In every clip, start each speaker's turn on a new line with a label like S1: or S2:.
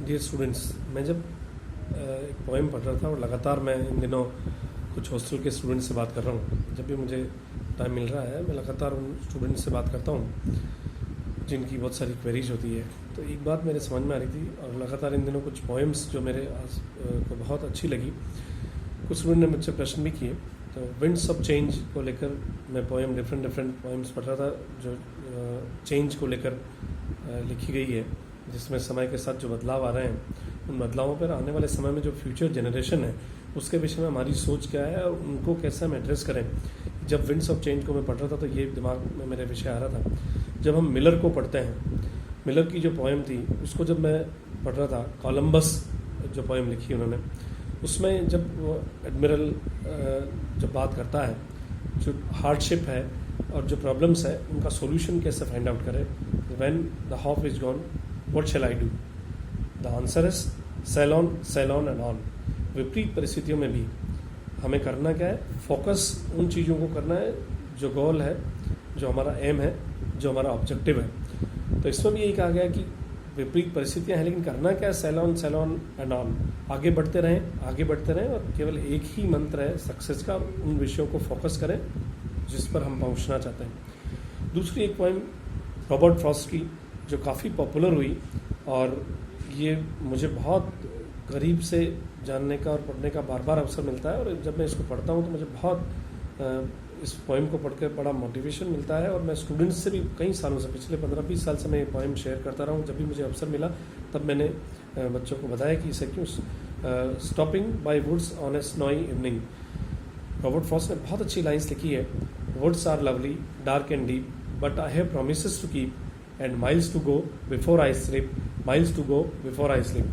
S1: Dear students, मैं जब एक पोएम पढ़ रहा था और लगातार मैं इन दिनों कुछ हॉस्टल के स्टूडेंट्स से बात कर रहा हूँ। जब भी मुझे टाइम मिल रहा है मैं लगातार उन स्टूडेंट्स से बात करता हूँ जिनकी बहुत सारी क्वेरीज होती है। तो एक बात मेरे समझ में आ रही थी और लगातार इन दिनों कुछ पोएम्स जो मेरे को बहुत अच्छी लगी, कुछ स्टूडेंट ने मुझसे प्रश्न भी किए। तो विंड्स ऑफ चेंज को लेकर मैं पोएम डिफरेंट पोएम्स पढ़ रहा था जो चेंज को लेकर लिखी गई है, जिसमें समय के साथ जो बदलाव आ रहे हैं उन बदलावों पर आने वाले समय में जो फ्यूचर जनरेशन है उसके विषय में हमारी सोच क्या है और उनको कैसे हम एड्रेस करें। जब विंड्स ऑफ चेंज को मैं पढ़ रहा था तो ये दिमाग में मेरे विषय आ रहा था। जब हम मिलर को पढ़ते हैं, मिलर की जो पोएम थी उसको जब मैं पढ़ रहा था, कोलंबस जो पोएम लिखी उन्होंने, उसमें जब वो एडमिरल जब बात करता है जो हार्डशिप है और जो प्रॉब्लम्स है उनका सॉल्यूशन कैसे फाइंड आउट करें। When the hope is gone what shall I do, the answer is sail on and on. विपरीत परिस्थितियों में भी हमें करना क्या है, फोकस उन चीज़ों को करना है जो गोल है, जो हमारा एम है, जो हमारा ऑब्जेक्टिव है। तो इसमें भी यही कहा गया कि विपरीत परिस्थितियां हैं लेकिन करना क्या है, सेल ऑन एंड ऑन। आगे बढ़ते रहें और केवल एक ही मंत्र है सक्सेस का, उन विषयों को फोकस करें जिस पर हम पहुंचना चाहते हैं। दूसरी एक पोएम रॉबर्ट फ्रॉस्ट की जो काफ़ी पॉपुलर हुई और ये मुझे बहुत करीब से जानने का और पढ़ने का बार बार अवसर मिलता है, और जब मैं इसको पढ़ता हूँ तो मुझे बहुत इस पोएम को पढ़कर बड़ा मोटिवेशन मिलता है। और मैं स्टूडेंट्स से भी कई सालों से, पिछले 15-20 साल से मैं ये पोएम शेयर करता रहा हूँ। जब भी मुझे अवसर मिला तब मैंने बच्चों को बताया कि इसे क्यों। Stopping by woods on a snowy evening, Robert Frost ने बहुत अच्छी लाइन्स लिखी है। Woods are lovely, dark and deep, but I have promises to keep and miles to go before I sleep.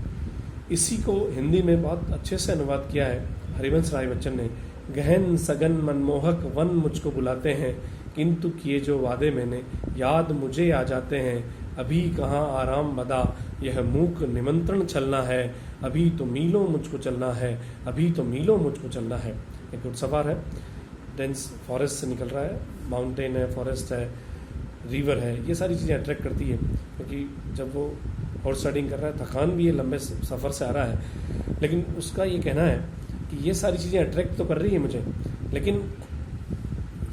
S1: इसी को हिंदी में बहुत अच्छे से अनुवाद किया है हरिवंश राय बच्चन ने। गहन सघन मनमोहक वन मुझको बुलाते हैं, किंतु किए जो वादे मैंने याद मुझे आ जाते हैं। अभी कहाँ आराम बदा, यह मूक निमंत्रण चलना है। अभी तो मीलों मुझको चलना है। एक घुड़सवार है, डेंस फॉरेस्ट से निकल रहा है, माउंटेन है, फॉरेस्ट है, रिवर है, ये सारी चीज़ें अट्रैक्ट करती है क्योंकि जब वो हॉर्स राइडिंग कर रहा है, थकान भी है, लंबे सफ़र से आ रहा है, लेकिन उसका ये कहना है कि ये सारी चीज़ें अट्रैक्ट तो कर रही है मुझे, लेकिन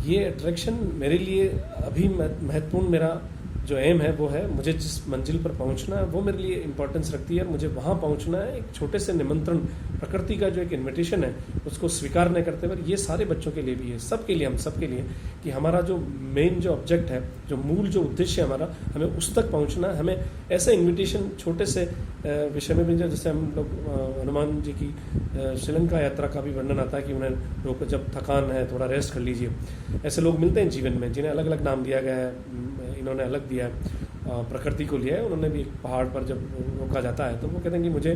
S1: ये अट्रैक्शन मेरे लिए अभी महत्वपूर्ण, मेरा जो एम है वो है मुझे जिस मंजिल पर पहुंचना है वो मेरे लिए इंपॉर्टेंस रखती है। मुझे वहाँ पहुंचना है। एक छोटे से निमंत्रण, प्रकृति का जो एक इन्विटेशन है उसको स्वीकार नहीं करते हुए, ये सारे बच्चों के लिए भी है, सबके लिए, हम सबके लिए, कि हमारा जो मेन जो ऑब्जेक्ट है, जो मूल जो उद्देश्य है हमारा, हमें उस तक पहुँचना है। हमें ऐसा इन्विटेशन छोटे से विषय में भी, जैसे हम लोग हनुमान जी की श्रीलंका यात्रा का भी वर्णन आता है कि उन्हें रोक, जब थकान है थोड़ा रेस्ट कर लीजिए। ऐसे लोग मिलते हैं जीवन में जिन्हें अलग अलग नाम दिया गया है, इन्होंने अलग दिया है, प्रकृति को लिया है, उन्होंने भी एक पहाड़ पर जब रोका जाता है तो वो कहते हैं कि मुझे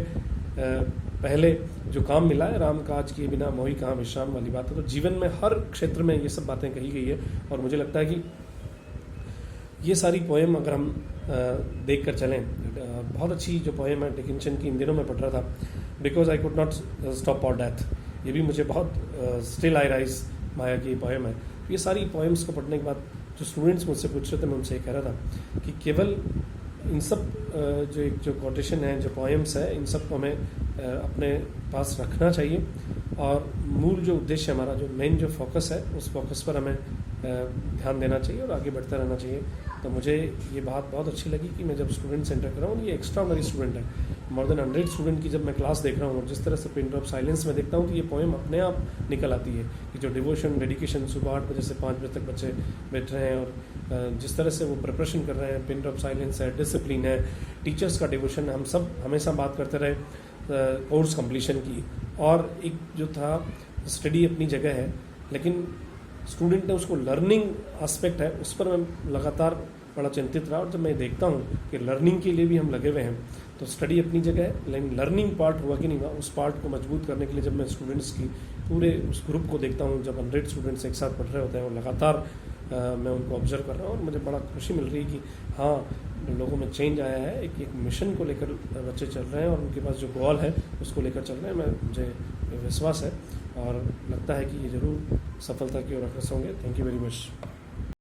S1: पहले जो काम मिला है, राम काज किए बिना मोहि कहाँ विश्राम वाली बात है। तो जीवन में हर क्षेत्र में ये सब बातें कही गई है और मुझे लगता है कि ये सारी पोएम अगर हम देख कर चलें, बहुत अच्छी जो पोएम है डिकिंसन की, इन दिनों में पढ़ रहा था, because I could not stop और डेथ, ये भी मुझे बहुत, स्टिल आई राइज माया की पोएम है। ये सारी पोएम्स को पढ़ने के बाद जो स्टूडेंट्स मुझसे पूछ रहे थे, मैं उनसे ये कह रहा था कि केवल इन सब जो कोटेशन है, जो पोएम्स है, इन सब को हमें अपने पास रखना चाहिए और मूल जो उद्देश्य हमारा, जो मेन जो फोकस है, उस फोकस पर हमें ध्यान देना चाहिए और आगे बढ़ते रहना चाहिए। तो मुझे ये बात बहुत अच्छी लगी कि मैं जब स्टूडेंट सेंटर कर रहा हूँ, ये एक्स्ट्राऑर्डिनरी स्टूडेंट है, मोर देन 100 स्टूडेंट की जब मैं क्लास देख रहा हूँ और जिस तरह से पिन ड्रॉप साइलेंस में देखता हूँ तो ये पोएम अपने आप निकल आती है कि जो डिवोशन, डेडिकेशन, सुबह 8 बजे से 5 बजे तक बच्चे बैठ रहे हैं और जिस तरह से वो प्रिपरेशन कर रहे हैं, पिन ड्रॉप साइलेंस है, डिसिप्लिन है, टीचर्स का डिवोशन है। हम सब हमेशा बात करते रहे कोर्स कंप्लीशन की, और एक जो था स्टडी अपनी जगह है, लेकिन स्टूडेंट ने उसको लर्निंग एस्पेक्ट है उस पर मैं लगातार बड़ा चिंतित रहा। और जब मैं देखता हूँ कि लर्निंग के लिए भी हम लगे हुए हैं, तो स्टडी अपनी जगह है, लेकिन लर्निंग पार्ट हुआ कि नहीं हुआ, उस पार्ट को मजबूत करने के लिए जब मैं स्टूडेंट्स की पूरे उस ग्रुप को देखता हूँ, जब 100 स्टूडेंट्स एक साथ पढ़ रहे होते हैं और लगातार मैं उनको ऑब्जर्व कर रहा हूँ और मुझे बड़ा खुशी मिल रही है कि हाँ, लोगों में चेंज आया है, एक मिशन को लेकर बच्चे चल रहे हैं और उनके पास जो गोल है उसको लेकर चल रहे हैं। मुझे विश्वास है और लगता है कि ये ज़रूर सफलता की ओर अग्रसर होंगे। Thank you very much.